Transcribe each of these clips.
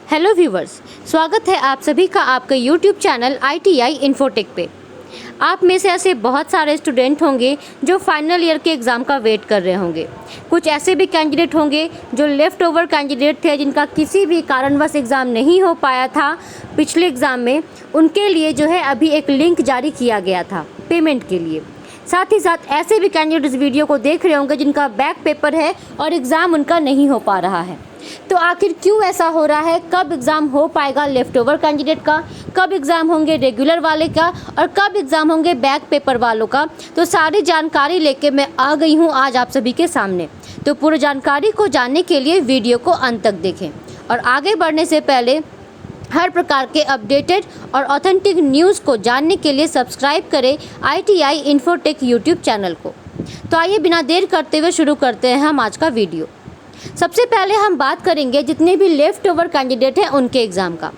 Hello viewers, स्वागत है आप सभी का आपके यूट्यूब चैनल ITI इन्फोटेक पे। आप में से ऐसे बहुत सारे स्टूडेंट होंगे जो फाइनल ईयर के एग्ज़ाम का वेट कर रहे होंगे। कुछ ऐसे भी कैंडिडेट होंगे जो लेफ़्ट ओवर कैंडिडेट थे, जिनका किसी भी कारणवश एग्ज़ाम नहीं हो पाया था पिछले एग्ज़ाम में। उनके लिए जो है अभी एक लिंक जारी किया गया था पेमेंट के लिए। साथ ही साथ ऐसे भी कैंडिडेट इस वीडियो को देख रहे होंगे जिनका बैक पेपर है और एग्ज़ाम उनका नहीं हो पा रहा है। तो आखिर क्यों ऐसा हो रहा है, कब एग्ज़ाम हो पाएगा लेफ़्ट ओवर कैंडिडेट का, कब एग्ज़ाम होंगे रेगुलर वाले का और कब एग्ज़ाम होंगे बैक पेपर वालों का, तो सारी जानकारी लेके मैं आ गई हूँ आज आप सभी के सामने। तो पूरी जानकारी को जानने के लिए वीडियो को अंत तक देखें और आगे बढ़ने से पहले हर प्रकार के अपडेटेड और ऑथेंटिक न्यूज़ को जानने के लिए सब्सक्राइब करें ITI इन्फोटेक यूट्यूब चैनल को। तो आइए बिना देर करते हुए शुरू करते हैं हम आज का वीडियो। सबसे पहले हम बात करेंगे जितने भी लेफ़्ट ओवर कैंडिडेट हैं उनके एग्ज़ाम का।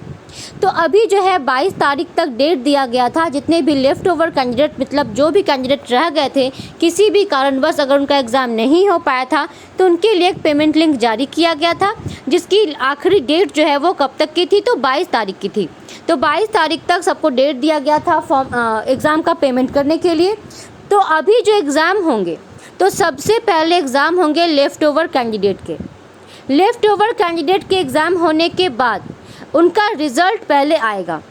तो अभी जो है 22 तारीख तक डेट दिया गया था। जितने भी लेफ़्ट ओवर कैंडिडेट मतलब जो भी कैंडिडेट रह गए थे किसी भी कारणवश, अगर उनका एग्ज़ाम नहीं हो पाया था तो उनके लिए एक पेमेंट लिंक जारी किया गया था, जिसकी आखिरी डेट जो है वो कब तक की थी, तो 22 तारीख की थी। तो 22 तारीख तक सबको डेट दिया गया था एग्ज़ाम का पेमेंट करने के लिए। तो अभी जो एग्ज़ाम होंगे तो सबसे पहले एग्ज़ाम होंगे लेफ़्ट ओवर कैंडिडेट के। लेफ़्ट ओवर कैंडिडेट के एग्ज़ाम होने के बाद उनका रिज़ल्ट पहले आएगा,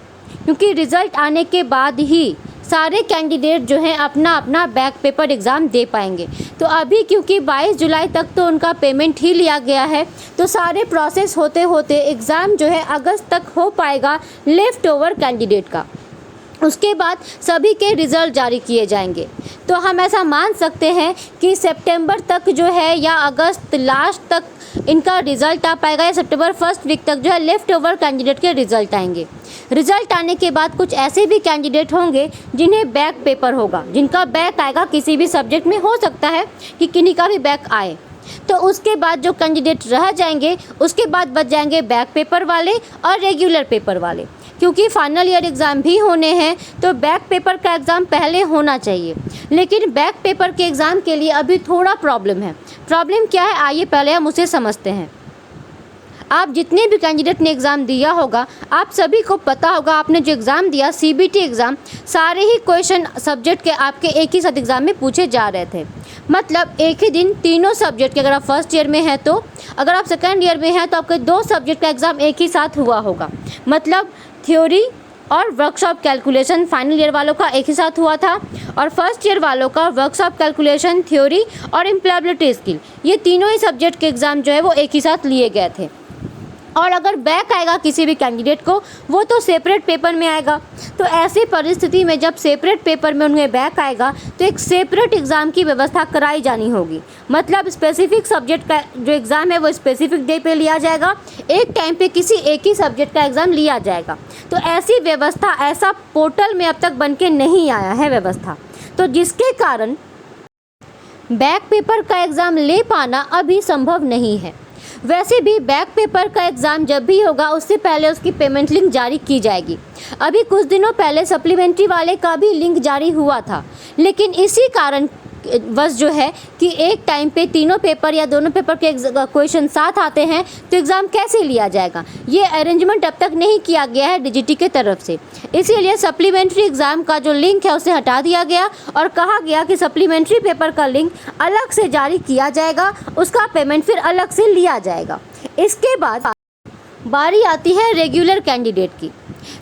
क्योंकि रिज़ल्ट आने के बाद ही सारे कैंडिडेट जो हैं अपना अपना बैक पेपर एग्ज़ाम दे पाएंगे। तो अभी क्योंकि 22 जुलाई तक तो उनका पेमेंट ही लिया गया है, तो सारे प्रोसेस होते होते एग्ज़ाम जो है अगस्त तक हो पाएगा लेफ़्ट ओवर कैंडिडेट का। उसके बाद सभी के रिज़ल्ट जारी किए जाएंगे। तो हम ऐसा मान सकते हैं कि सितंबर तक जो है या अगस्त लास्ट तक इनका रिज़ल्ट आ पाएगा, या सितंबर फर्स्ट वीक तक जो है लेफ़्ट ओवर कैंडिडेट के रिज़ल्ट आएंगे। रिज़ल्ट आने के बाद कुछ ऐसे भी कैंडिडेट होंगे जिन्हें बैक पेपर होगा, जिनका बैक आएगा किसी भी सब्जेक्ट में, हो सकता है कि किन्हीं का भी बैक आए। तो उसके बाद जो कैंडिडेट रह जाएंगे उसके बाद बच जाएंगे बैक पेपर वाले और रेगुलर पेपर वाले। क्योंकि फाइनल ईयर एग्ज़ाम भी होने हैं तो बैक पेपर का एग्ज़ाम पहले होना चाहिए, लेकिन बैक पेपर के एग्ज़ाम के लिए अभी थोड़ा प्रॉब्लम है। प्रॉब्लम क्या है, आइए पहले हम उसे समझते हैं। आप जितने भी कैंडिडेट ने एग्ज़ाम दिया होगा, आप सभी को पता होगा, आपने जो एग्ज़ाम दिया CBT एग्ज़ाम, सारे ही क्वेश्चन सब्जेक्ट के आपके एक ही साथ एग्ज़ाम में पूछे जा रहे थे। मतलब एक ही दिन तीनों सब्जेक्ट के, अगर आप फर्स्ट ईयर में हैं तो, अगर आप सेकेंड ईयर में हैं तो आपके 2 सब्जेक्ट का एग्ज़ाम एक ही साथ हुआ होगा। मतलब थ्योरी और वर्कशॉप कैलकुलेशन फाइनल ईयर वालों का एक ही साथ हुआ था, और फर्स्ट ईयर वालों का वर्कशॉप कैलकुलेशन, थ्योरी और एम्प्लॉयबिलिटी स्किल, ये तीनों ही सब्जेक्ट के एग्ज़ाम जो है वो एक ही साथ लिए गए थे। और अगर बैक आएगा किसी भी कैंडिडेट को, वो तो सेपरेट पेपर में आएगा। तो ऐसी परिस्थिति में जब सेपरेट पेपर में उन्हें बैक आएगा तो एक सेपरेट एग्ज़ाम की व्यवस्था कराई जानी होगी। मतलब स्पेसिफिक सब्जेक्ट का जो एग्ज़ाम है वो स्पेसिफिक डे पे लिया जाएगा, एक टाइम पे किसी एक ही सब्जेक्ट का एग्ज़ाम लिया जाएगा। तो ऐसी व्यवस्था, ऐसा पोर्टल में अब तक बन के नहीं आया है व्यवस्था, तो जिसके कारण बैक पेपर का एग्ज़ाम ले पाना अभी संभव नहीं है। वैसे भी बैक पेपर का एग्ज़ाम जब भी होगा उससे पहले उसकी पेमेंट लिंक जारी की जाएगी। अभी कुछ दिनों पहले सप्लीमेंट्री वाले का भी लिंक जारी हुआ था, लेकिन इसी कारण बस जो है कि एक टाइम पे तीनों पेपर या दोनों पेपर के क्वेश्चन साथ आते हैं तो एग्ज़ाम कैसे लिया जाएगा, ये अरेंजमेंट अब तक नहीं किया गया है DGT के तरफ से। इसीलिए सप्लीमेंट्री एग्ज़ाम का जो लिंक है उसे हटा दिया गया और कहा गया कि सप्लीमेंट्री पेपर का लिंक अलग से जारी किया जाएगा, उसका पेमेंट फिर अलग से लिया जाएगा। इसके बाद बारी आती है रेगुलर कैंडिडेट की।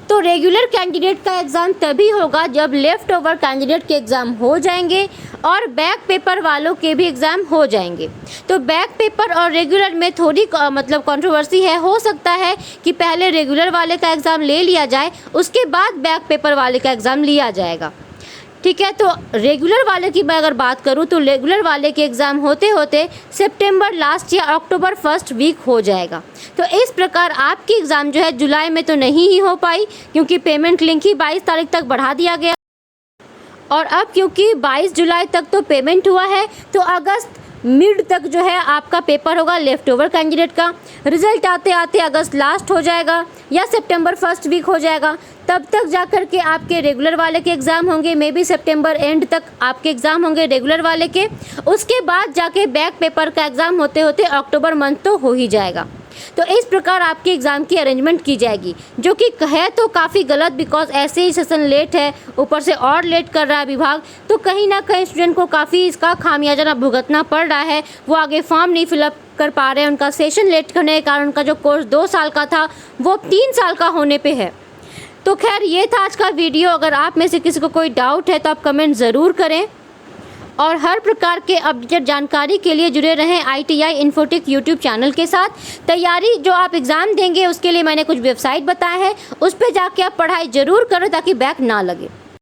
तो रेगुलर कैंडिडेट का एग्ज़ाम तभी होगा जब लेफ़्ट ओवर कैंडिडेट के एग्ज़ाम हो जाएंगे और बैक पेपर वालों के भी एग्ज़ाम हो जाएंगे। तो बैक पेपर और रेगुलर में थोड़ी मतलब कंट्रोवर्सी है। हो सकता है कि पहले रेगुलर वाले का एग्ज़ाम ले लिया जाए, उसके बाद बैक पेपर वाले का एग्ज़ाम लिया जाएगा। ठीक है, तो रेगुलर वाले की मैं अगर बात करूं तो रेगुलर वाले के एग्ज़ाम होते होते सितंबर लास्ट या अक्टूबर फर्स्ट वीक हो जाएगा। तो इस प्रकार आपकी एग्ज़ाम जो है जुलाई में तो नहीं ही हो पाई, क्योंकि पेमेंट लिंक ही 22 तारीख तक बढ़ा दिया गया, और अब क्योंकि 22 जुलाई तक तो पेमेंट हुआ है तो अगस्त मिड तक जो है आपका पेपर होगा लेफ़्ट ओवर कैंडिडेट का। रिज़ल्ट आते आते अगस्त लास्ट हो जाएगा या सितंबर फर्स्ट वीक हो जाएगा। तब तक जा कर के आपके रेगुलर वाले के एग्ज़ाम होंगे, मे बी सितंबर एंड तक आपके एग्ज़ाम होंगे रेगुलर वाले के। उसके बाद जाके बैक पेपर का एग्ज़ाम होते होते अक्टूबर मंथ तो हो ही जाएगा। तो इस प्रकार आपके एग्ज़ाम की अरेंजमेंट की जाएगी, जो कि है तो काफ़ी गलत, बिकॉज ऐसे ही सेशन लेट है, ऊपर से और लेट कर रहा है विभाग, तो कहीं ना कहीं स्टूडेंट को काफ़ी इसका खामियाजा भुगतना पड़ रहा है। वो आगे फॉर्म नहीं फिलअप कर पा रहे हैं, उनका सेशन लेट करने के कारण उनका जो कोर्स 2 साल का था वो 3 साल का होने पे है। तो खैर ये था आज का वीडियो। अगर आप में से किसी को कोई डाउट है तो आप कमेंट ज़रूर करें, और हर प्रकार के अपडेटेड जानकारी के लिए जुड़े रहें ITI इन्फोटेक यूट्यूब चैनल के साथ। तैयारी जो आप एग्ज़ाम देंगे उसके लिए मैंने कुछ वेबसाइट बताए हैं, उस पर जाके आप पढ़ाई ज़रूर करें ताकि बैक ना लगे।